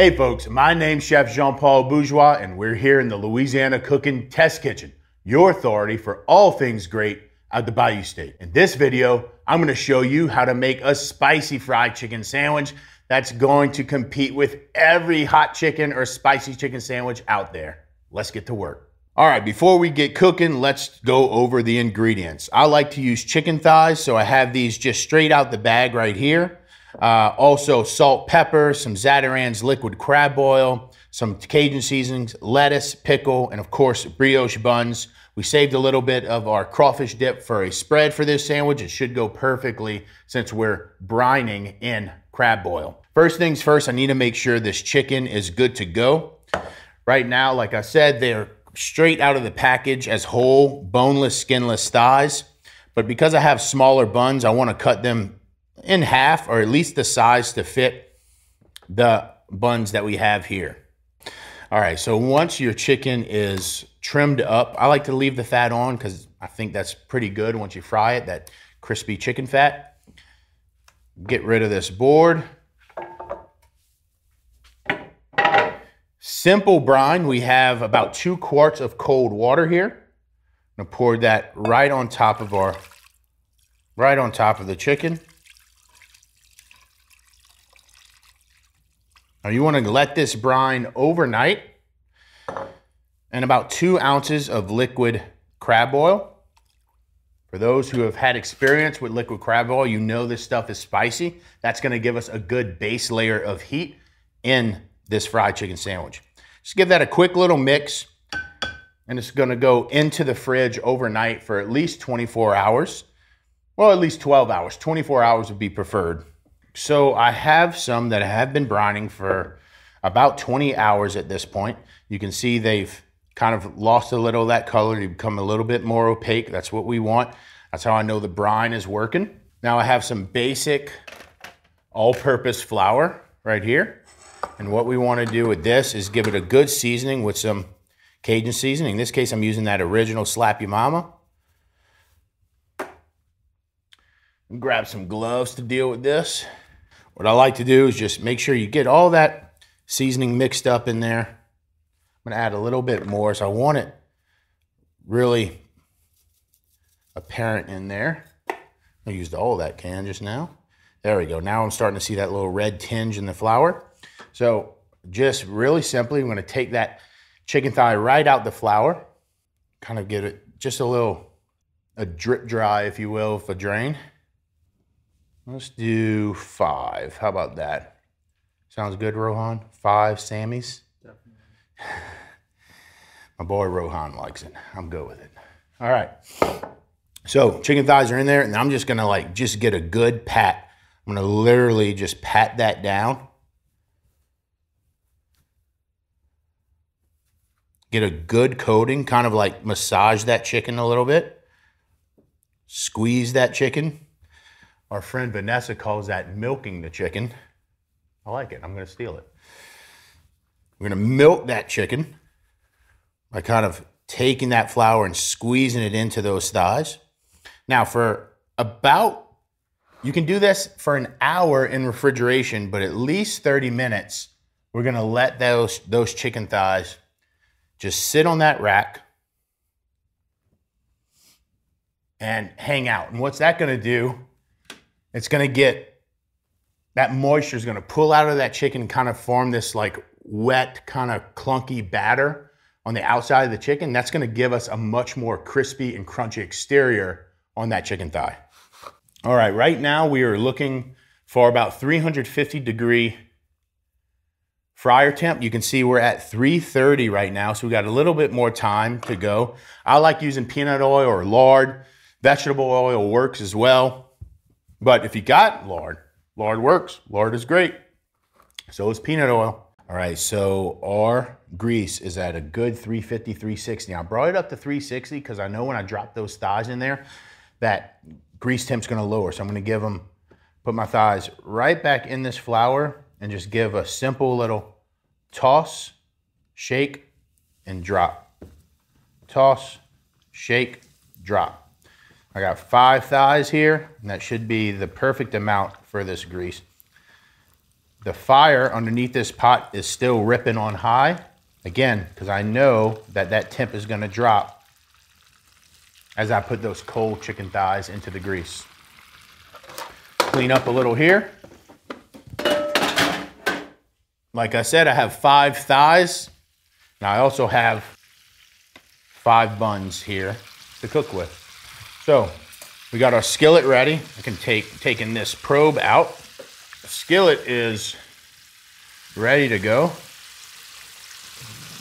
Hey folks, my name's Chef Jean-Paul Bourgeois and we're here in the Louisiana Cooking Test Kitchen, your authority for all things great out the Bayou State. In this video, I'm gonna show you how to make a spicy fried chicken sandwich that's going to compete with every hot chicken or spicy chicken sandwich out there. Let's get to work. All right, before we get cooking, let's go over the ingredients. I like to use chicken thighs, so I have these just straight out the bag right here. Also salt, pepper, some Zatarain's liquid crab oil, some Cajun seasonings, lettuce, pickle, and of course, brioche buns. We saved a little bit of our crawfish dip for a spread for this sandwich. It should go perfectly since we're brining in crab oil. First things first, I need to make sure this chicken is good to go. Right now, like I said, they're straight out of the package as whole, boneless, skinless thighs. But because I have smaller buns, I want to cut them in half, or at least the size to fit the buns that we have here. All right, so once your chicken is trimmed up, I like to leave the fat on because I think that's pretty good once you fry it, that crispy chicken fat. Get rid of this board. Simple brine, we have about 2 quarts of cold water here. I'm gonna pour that right on top of the chicken. Now you want to let this brine overnight, and about 2 ounces of liquid crab oil. For those who have had experience with liquid crab oil, you know this stuff is spicy. That's going to give us a good base layer of heat in this fried chicken sandwich. Just give that a quick little mix, and it's going to go into the fridge overnight for at least 24 hours. Well, at least 12 hours. 24 hours would be preferred. So I have some that have been brining for about 20 hours at this point. You can see they've kind of lost a little of that color. They've become a little bit more opaque. That's what we want. That's how I know the brine is working. Now I have some basic all-purpose flour right here. And what we want to do with this is give it a good seasoning with some Cajun seasoning. In this case, I'm using that original Slap Your Mama. Grab some gloves to deal with this. What I like to do is just make sure you get all that seasoning mixed up in there. I'm gonna add a little bit more, so I want it really apparent in there. I used all that can just now. There we go. Now I'm starting to see that little red tinge in the flour. So just really simply, I'm gonna take that chicken thigh right out the flour, kind of get it just a drip dry, if you will, for drain. Let's do 5. How about that? Sounds good, Rohan? 5 Sammys? Definitely. My boy Rohan likes it. I'm good with it. All right. So chicken thighs are in there, and I'm just gonna just get a good pat. I'm gonna literally just pat that down. Get a good coating, kind of like massage that chicken a little bit. Squeeze that chicken. Our friend Vanessa calls that milking the chicken. I like it. I'm going to steal it. We're going to milk that chicken by kind of taking that flour and squeezing it into those thighs. Now, you can do this for an hour in refrigeration, but at least 30 minutes, we're going to let those chicken thighs just sit on that rack and hang out. And what's that going to do? It's going to get, that moisture is going to pull out of that chicken and kind of form this like wet, kind of clunky batter on the outside of the chicken. That's going to give us a much more crispy and crunchy exterior on that chicken thigh. All right, right now we are looking for about 350-degree fryer temp. You can see we're at 330 right now, so we got a little bit more time to go. I like using peanut oil or lard. Vegetable oil works as well. But if you got lard works. Lard is great. So is peanut oil. All right, so our grease is at a good 350, 360. Now, I brought it up to 360 because I know when I drop those thighs in there, that grease temp's gonna lower. So I'm gonna put my thighs right back in this flour and just give a simple little toss, shake, and drop. Toss, shake, drop. I got 5 thighs here, and that should be the perfect amount for this grease. The fire underneath this pot is still ripping on high. Again, because I know that that temp is gonna drop as I put those cold chicken thighs into the grease. Clean up a little here. Like I said, I have 5 thighs. Now I also have 5 buns here to cook with. So we got our skillet ready. I can taking this probe out. The skillet is ready to go.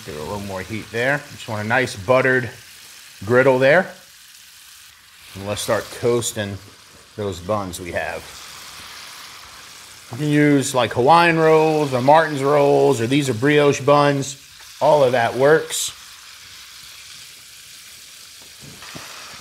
Get a little more heat there. Just want a nice buttered griddle there. And let's start toasting those buns we have. You can use like Hawaiian rolls or Martin's rolls, or these are brioche buns. All of that works.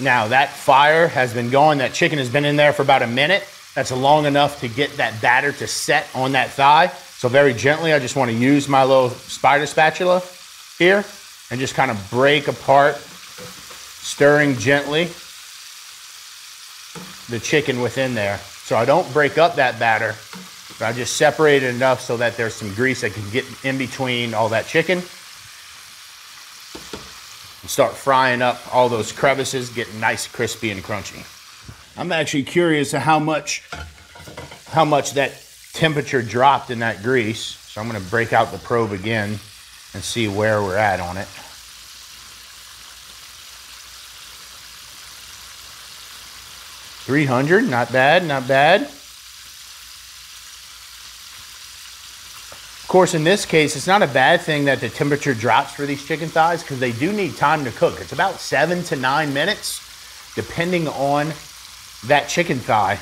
Now that fire has been going, that chicken has been in there for about a minute. That's long enough to get that batter to set on that thigh. So very gently, I just want to use my little spider spatula here and just kind of break apart, stirring gently the chicken within there. So I don't break up that batter, but I just separate it enough so that there's some grease that can get in between all that chicken. And start frying up all those crevices, getting nice, crispy, and crunchy. I'm actually curious to how much that temperature dropped in that grease. So I'm gonna break out the probe again and see where we're at on it. $300, not bad, not bad. Of course, in this case, it's not a bad thing that the temperature drops for these chicken thighs because they do need time to cook. It's about 7 to 9 minutes, depending on that chicken thigh.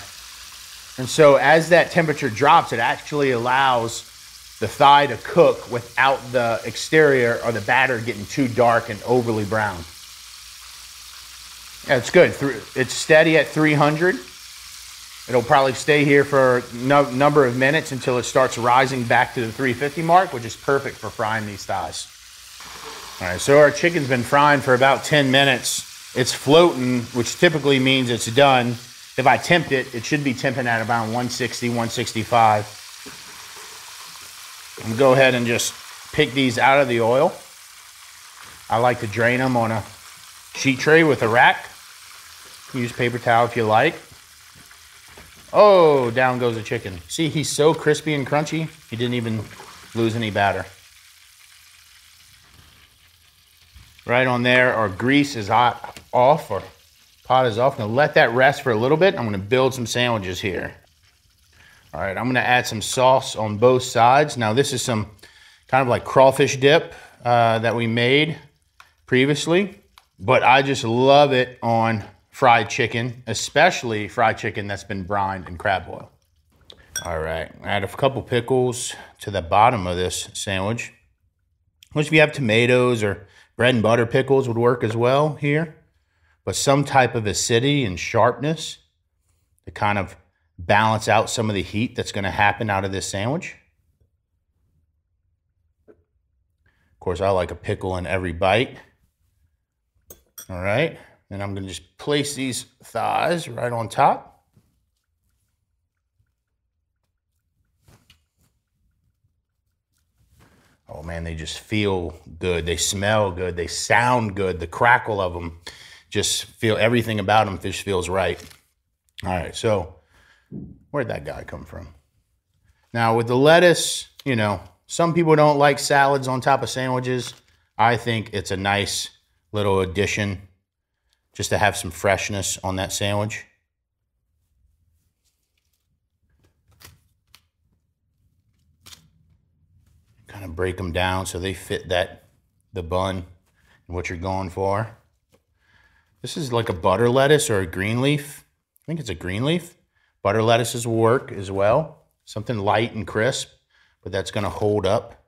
And so as that temperature drops, it actually allows the thigh to cook without the exterior or the batter getting too dark and overly brown. Yeah, it's good. It's steady at 300. It'll probably stay here for a number of minutes until it starts rising back to the 350 mark, which is perfect for frying these thighs. All right, so our chicken's been frying for about 10 minutes. It's floating, which typically means it's done. If I temp it, it should be temping at about 160, 165. I'm gonna go ahead and just pick these out of the oil. I like to drain them on a sheet tray with a rack. Use paper towel if you like. Oh, down goes the chicken. See, he's so crispy and crunchy, he didn't even lose any batter. Right on there, our grease is off, or pot is off. I'm gonna let that rest for a little bit. I'm gonna build some sandwiches here. All right, I'm gonna add some sauce on both sides. Now this is some kind of like crawfish dip that we made previously, but I just love it on fried chicken, especially fried chicken that's been brined in crab oil. All right, add a couple pickles to the bottom of this sandwich, which if you have tomatoes or bread and butter pickles would work as well here, but some type of acidity and sharpness to kind of balance out some of the heat that's gonna happen out of this sandwich. Of course, I like a pickle in every bite. All right. And I'm gonna just place these thighs right on top. Oh man, they just feel good. They smell good. They sound good. The crackle of them, just feel, everything about them just feels right. All right, so where'd that guy come from? Now with the lettuce, you know, some people don't like salads on top of sandwiches. I think it's a nice little addition just to have some freshness on that sandwich. Kind of break them down so they fit the bun and what you're going for. This is like a butter lettuce or a green leaf. I think it's a green leaf. Butter lettuces will work as well. Something light and crisp, but that's gonna hold up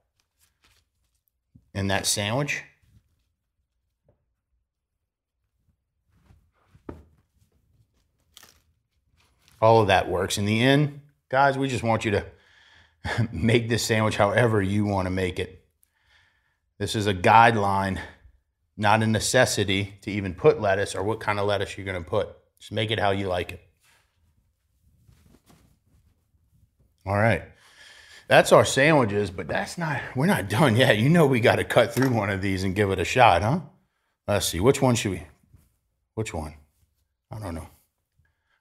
in that sandwich. All of that works. In the end, guys, we just want you to make this sandwich however you want to make it. This is a guideline, not a necessity to even put lettuce or what kind of lettuce you're going to put. Just make it how you like it. All right. That's our sandwiches, but we're not done yet. You know we got to cut through one of these and give it a shot, huh? Let's see, which one? I don't know.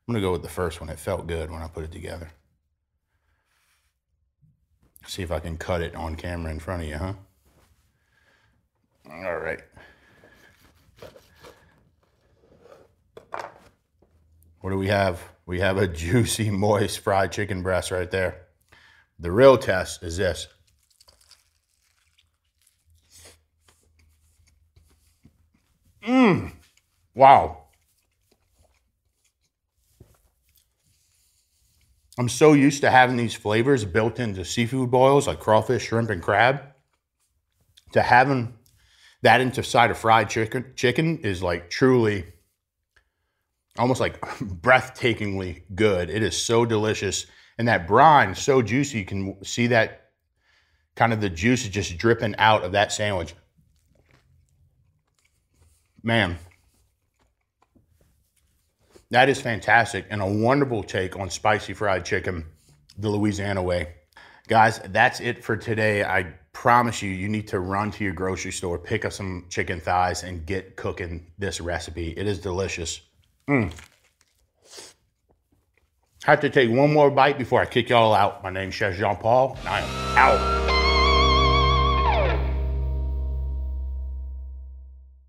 I'm gonna go with the first one. It felt good when I put it together. See if I can cut it on camera in front of you, huh? All right. What do we have? We have a juicy, moist fried chicken breast right there. The real test is this. Wow. I'm so used to having these flavors built into seafood boils like crawfish, shrimp, and crab. To having that inside of fried chicken is like truly, almost like breathtakingly good. It is so delicious. And that brine, so juicy, you can see that kind of the juice is just dripping out of that sandwich. Man, that is fantastic and a wonderful take on spicy fried chicken the Louisiana way. Guys, that's it for today. I promise you, you need to run to your grocery store, pick up some chicken thighs, and get cooking this recipe. It is delicious. I have to take one more bite before I kick y'all out. My name's Chef Jean Paul, and I am out.